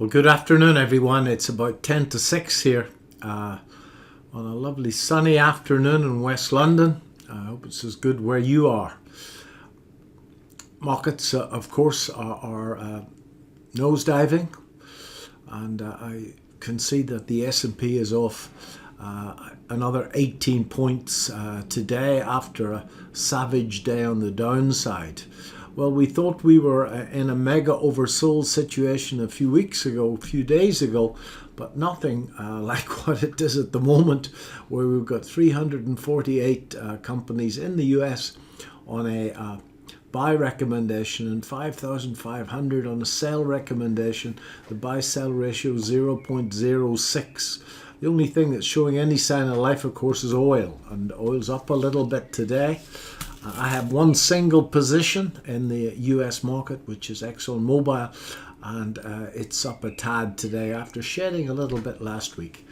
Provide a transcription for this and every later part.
Well, good afternoon, everyone. It's about 10 to 6 here on a lovely sunny afternoon in West London. I hope it's as good where you are. Markets, of course, are nosediving, and I can see that the S&P is off another 18 points today after a savage day on the downside. Well, we thought we were in a mega oversold situation a few days ago, but nothing like what it is at the moment, where we've got 348 companies in the US on a buy recommendation and 5,500 on a sell recommendation. The buy-sell ratio 0.06. The only thing that's showing any sign of life, of course, is oil, and oil's up a little bit today. I have one single position in the US market, which is ExxonMobil, and it's up a tad today after shedding a little bit last week.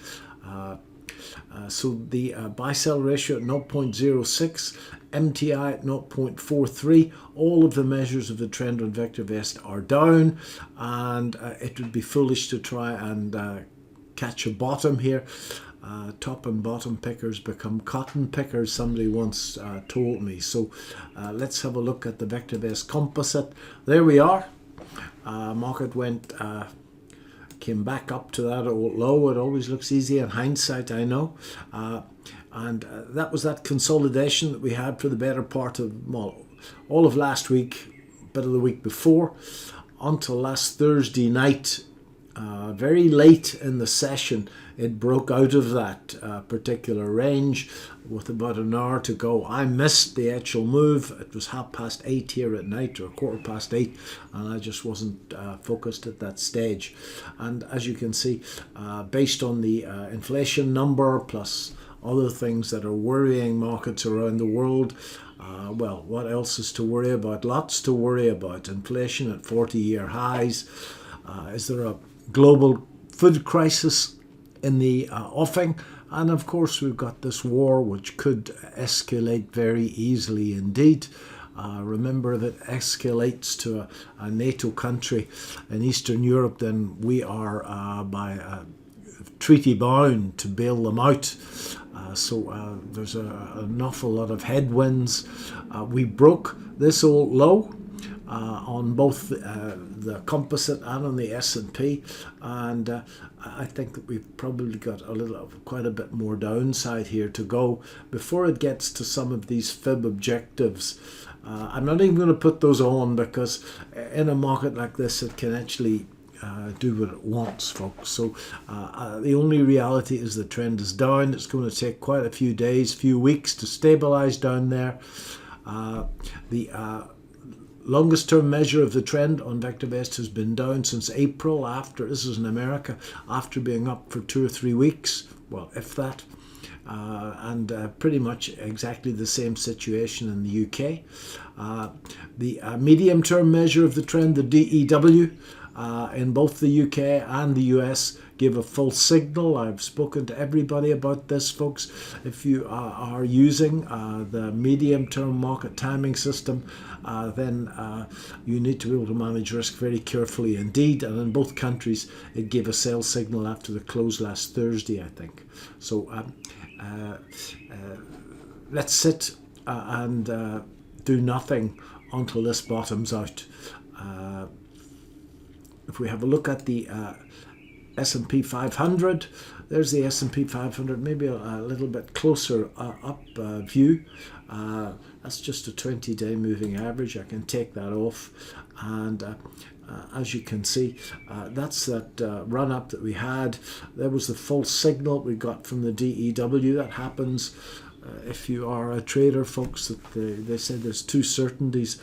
So the buy-sell ratio at 0.06, MTI at 0.43. All of the measures of the trend on VectorVest are down, and it would be foolish to try and catch a bottom here. Top and bottom pickers become cotton pickers, somebody once told me. So let's have a look at the VectorVest composite. There we are. Market came back up to that old low. It always looks easy in hindsight, I know. And that was that consolidation that we had for the better part of, well, all of last week, bit of the week before, until last Thursday night. Very late in the session, it broke out of that particular range with about an hour to go. I missed the actual move. It was 8:30 here at night, or 8:15, and I just wasn't focused at that stage. And as you can see, based on the inflation number plus other things that are worrying markets around the world, well, what else is to worry about? Lots to worry about. Inflation at 40-year highs. Is there a global food crisis in the offing? And of course, we've got this war which could escalate very easily indeed. Remember that escalates to a NATO country in Eastern Europe, then we are by treaty bound to bail them out. So there's an awful lot of headwinds. We broke this old low on both the composite and on the S&P, and I think that we've probably got quite a bit more downside here to go before it gets to some of these fib objectives. I'm not even going to put those on, because in a market like this it can actually do what it wants, folks. So the only reality is the trend is down. It's going to take quite a few days, few weeks to stabilize down there. The longest term measure of the trend on VectorVest has been down since April, this is in America, after being up for 2 or 3 weeks, well, if that, and pretty much exactly the same situation in the UK. The medium term measure of the trend, the DEW, in both the UK and the US, give a full signal. I've spoken to everybody about this, folks. If you are using the medium-term market timing system, then you need to be able to manage risk very carefully indeed. And in both countries, it gave a sell signal after the close last Thursday, I think. So let's sit and do nothing until this bottoms out. If we have a look at the S&P 500, there's the S&P 500, maybe a little bit closer up view. That's just a 20-day moving average. I can take that off, and as you can see, that's that run up that we had. There was the false signal we got from the DEW. That happens if you are a trader, folks. That they said there's two certainties,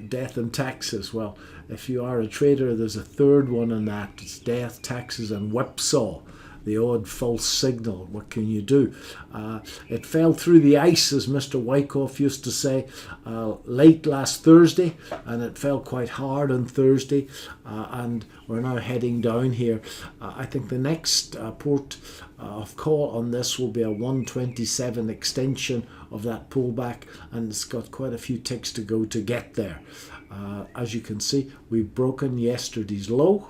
death and taxes. Well, if you are a trader, there's a third one in that. It's death, taxes, and whipsaw, the odd false signal. What can you do? It fell through the ice, as Mr. Wyckoff used to say, late last Thursday, and it fell quite hard on Thursday, and we're now heading down here. I think the next port of call on this will be a 127 extension of that pullback, and it's got quite a few ticks to go to get there. As you can see, we've broken yesterday's low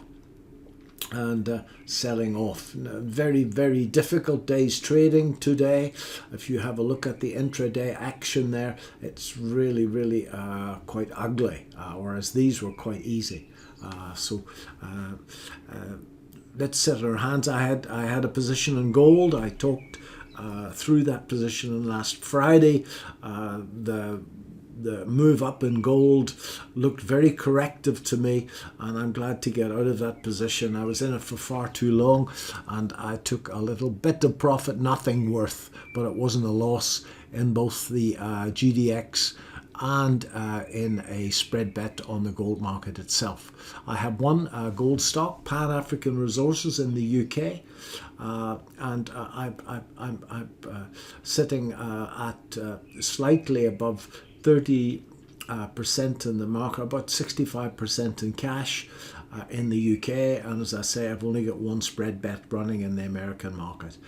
and selling off. Very, very difficult day's trading today. If you have a look at the intraday action there, it's really, really quite ugly, whereas these were quite easy. Let's sit on our hands. I had a position in gold. I talked through that position last Friday. The move up in gold looked very corrective to me, and I'm glad to get out of that position. I was in it for far too long, and I took a little bit of profit, nothing worth, but it wasn't a loss in both the GDX and in a spread bet on the gold market itself. I have one gold stock, Pan African Resources in the UK, and I'm sitting at slightly above 30% in the market, about 65% in cash in the UK, and as I say, I've only got one spread bet running in the American market.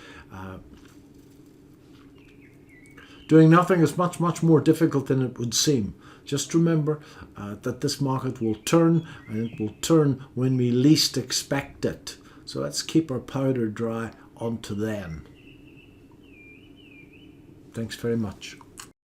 Doing nothing is much, much more difficult than it would seem. Just remember that this market will turn, and it will turn when we least expect it. So let's keep our powder dry until then. Thanks very much.